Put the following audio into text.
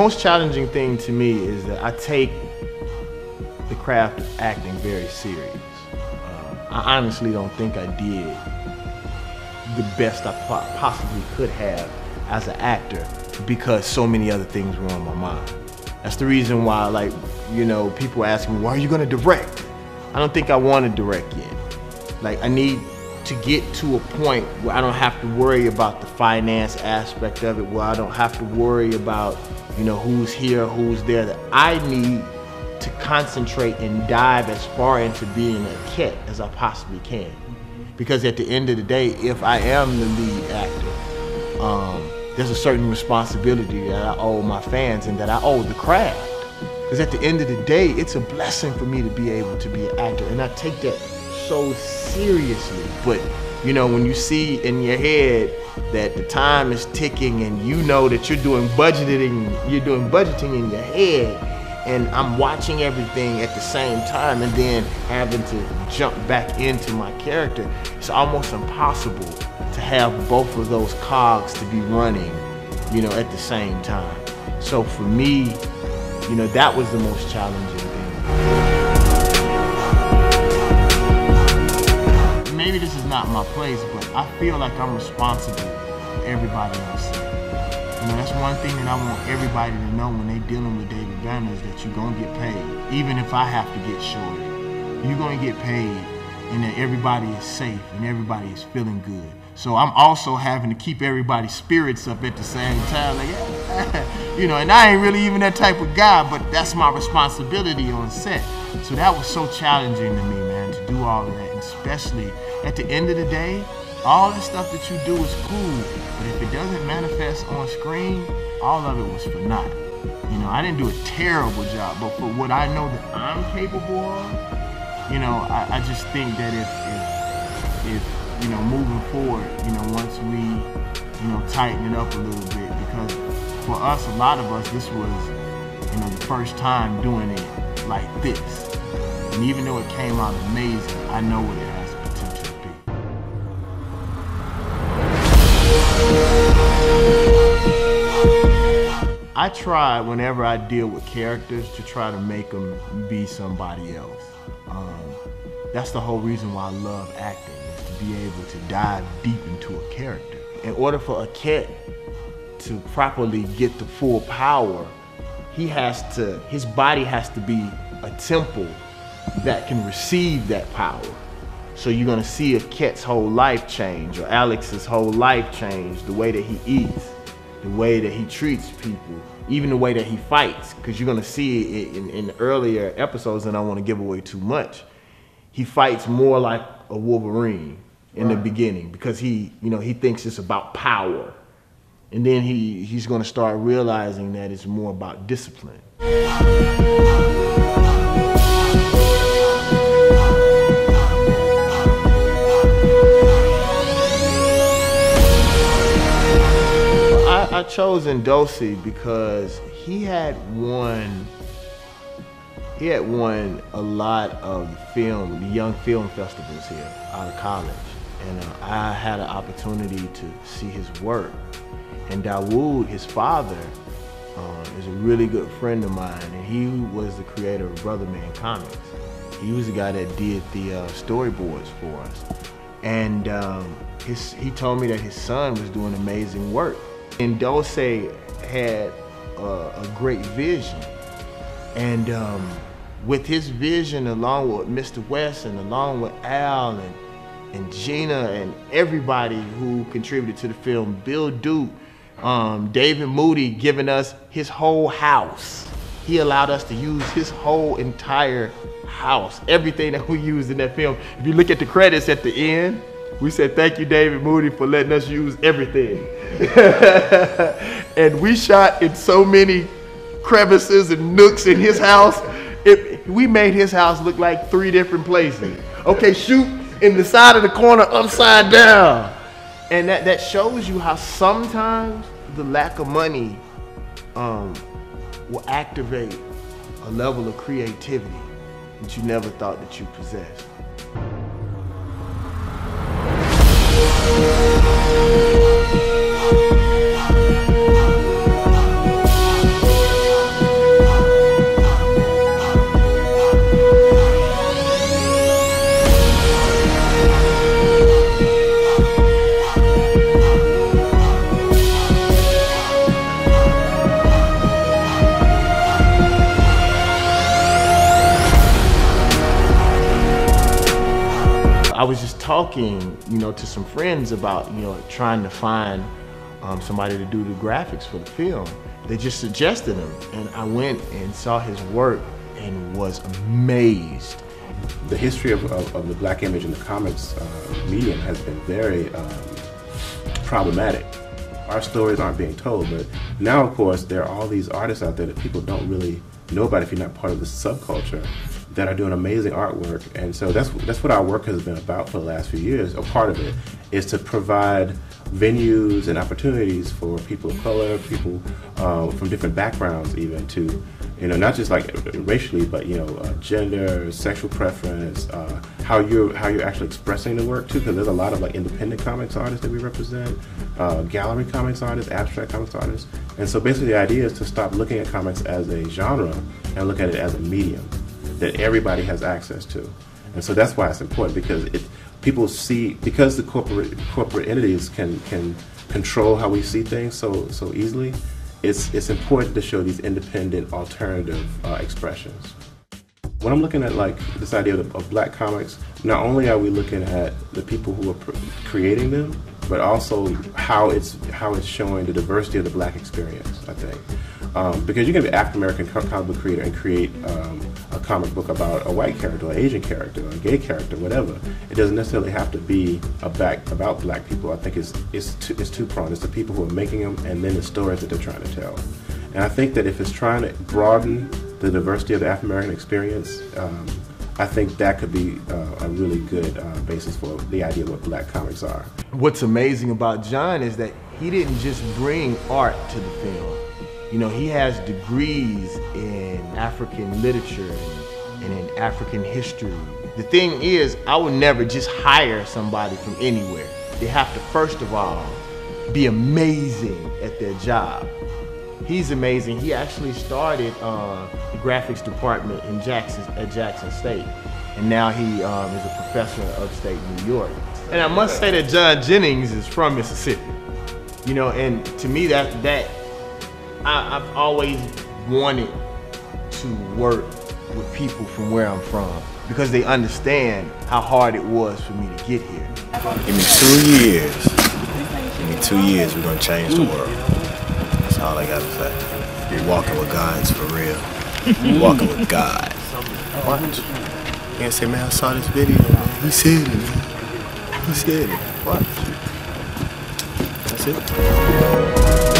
most challenging thing to me is that I take the craft of acting very serious. I honestly don't think I did the best I possibly could have as an actor because so many other things were on my mind. That's the reason why, like, you know, people ask me, why are you gonna direct? I don't think I want to direct yet. Like, I need to get to a point where I don't have to worry about the finance aspect of it, where I don't have to worry about, you know, who's here, who's there, that I need to concentrate and dive as far into being a cat as I possibly can. Because at the end of the day, if I am the lead actor, there's a certain responsibility that I owe my fans and that I owe the craft. Because at the end of the day, it's a blessing for me to be able to be an actor, and I take that so seriously. But you know, when you see in your head that the time is ticking and you know that you're doing budgeting in your head, and I'm watching everything at the same time and then having to jump back into my character, it's almost impossible to have both of those cogs to be running, you know, at the same time. So for me, you know, that was the most challenging thing. Maybe this is not my place, but I feel like I'm responsible for everybody on set. You know, that's one thing that I want everybody to know when they're dealing with David Banner, is that you're gonna get paid. Even if I have to get shorted, you're gonna get paid, and that everybody is safe and everybody is feeling good. So I'm also having to keep everybody's spirits up at the same time. Like, you know, and I ain't really even that type of guy, but that's my responsibility on set. So that was so challenging to me, man, to do all of that. And especially at the end of the day, all the stuff that you do is cool, but if it doesn't manifest on screen, all of it was for naught. You know, I didn't do a terrible job, but for what I know that I'm capable of, you know, I just think that if you know, moving forward, you know, once we, you know, tighten it up a little bit, because for us, a lot of us, this was, you know, the first time doing it like this. And even though it came out amazing, I know what it has the potential to be. I try, whenever I deal with characters, to try to make them be somebody else. That's the whole reason why I love acting, is to be able to dive deep into a character. In order for a cat to properly get the full power, his body has to be a temple that can receive that power. So you're gonna see a cat's whole life change, or Alex's whole life change, the way that he eats, the way that he treats people, even the way that he fights, because you're gonna see it in the earlier episodes, and I don't want to give away too much. He fights more like a Wolverine in the beginning, because he thinks it's about power. And then he's gonna start realizing that it's more about discipline. I chose Ndosi because he had won a lot of the young film festivals here out of college. And I had an opportunity to see his work. And DeWitt, his father, is a really good friend of mine, and he was the creator of Brother Man Comics. He was the guy that did the storyboards for us. And he told me that his son was doing amazing work. And Dose had a great vision. And with his vision, along with Mr. West and along with Al and Gina and everybody who contributed to the film, Bill Duke, David Moody giving us his whole house. He allowed us to use his whole entire house, everything that we used in that film. If you look at the credits at the end, we said, thank you, David Moody, for letting us use everything. And we shot in so many crevices and nooks in his house. We made his house look like 3 different places. Okay, shoot in the side of the corner upside down. And that shows you how sometimes the lack of money will activate a level of creativity that you never thought that you possessed. I was just talking, to some friends about, trying to find somebody to do the graphics for the film. They just suggested him, and I went and saw his work and was amazed. The history of the black image in the comics medium has been very problematic. Our stories aren't being told, but now, of course, there are all these artists out there that people don't really know about if you're not part of the subculture, that are doing amazing artwork. And so that's what our work has been about for the last few years. A part of it is to provide venues and opportunities for people of color, people from different backgrounds, even to, not just like racially, but gender, sexual preference, how you're actually expressing the work too. Because there's a lot of like independent comics artists that we represent, gallery comics artists, abstract comics artists, and so basically the idea is to stop looking at comics as a genre and look at it as a medium that everybody has access to. And so that's why it's important, because people see, because the corporate entities can control how we see things so easily. It's important to show these independent, alternative expressions. When I'm looking at like this idea of black comics, not only are we looking at the people who are creating them, but also how it's showing the diversity of the black experience, I think. Because you can be an African-American comic book creator and create a comic book about a white character, an Asian character, a gay character, whatever. It doesn't necessarily have to be about black people. I think it's two-pronged. It's the people who are making them, and then the stories that they're trying to tell. And I think that if it's trying to broaden the diversity of the African-American experience, I think that could be a really good basis for the idea of what black comics are. What's amazing about John is that he didn't just bring art to the film. He has degrees in African literature and in African history. The thing is, I would never just hire somebody from anywhere. They have to, first of all, be amazing at their job. He's amazing. He actually started the graphics department at Jackson State, and now he is a professor in upstate New York. And I must say that John Jennings is from Mississippi. And to me, I've always wanted to work with people from where I'm from, because they understand how hard it was for me to get here. Give me 2 years. Give me 2 years, we're gonna change the world. That's all I gotta say. You're walking with God's for real. You're walking with God. Watch. You can't say, man, I saw this video, man. He said it, man. He said it. Watch. That's it.